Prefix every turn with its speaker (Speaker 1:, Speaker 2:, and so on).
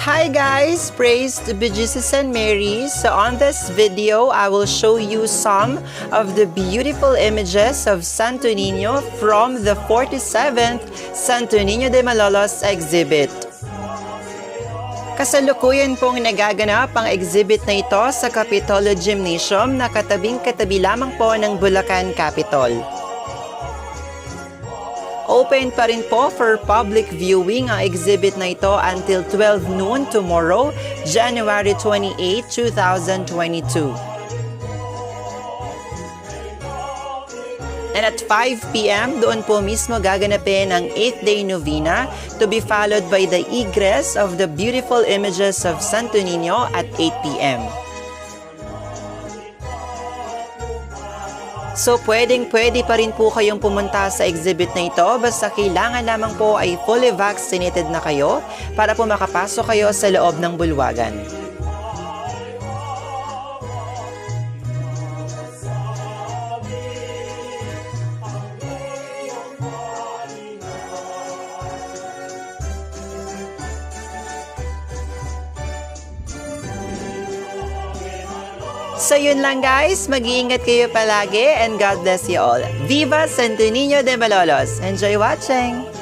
Speaker 1: Hi guys! Praise to be Jesus and Mary. So on this video, I will show you some of the beautiful images of Santo Niño from the 47th Santo Niño de Malolos exhibit. Kasalukuyan pong nagaganap ang exhibit na ito sa Capitolio Gymnasium na katabing-katabi lamang po ng Bulacan Capitol. Open pa rin po for public viewing ang exhibit na ito until 12 noon tomorrow, January 28, 2022. And at 5 p.m., doon po mismo gaganapin ang 8th day novena to be followed by the egress of the beautiful images of Santo Niño at 8 p.m. So pwede pa rin po kayong pumunta sa exhibit na ito basta kailangan lamang po ay fully vaccinated na kayo para po makapasok kayo sa loob ng bulwagan. So yun lang guys, mag-iingat kayo palagi and God bless you all. Viva Santo Niño de Malolos! Enjoy watching!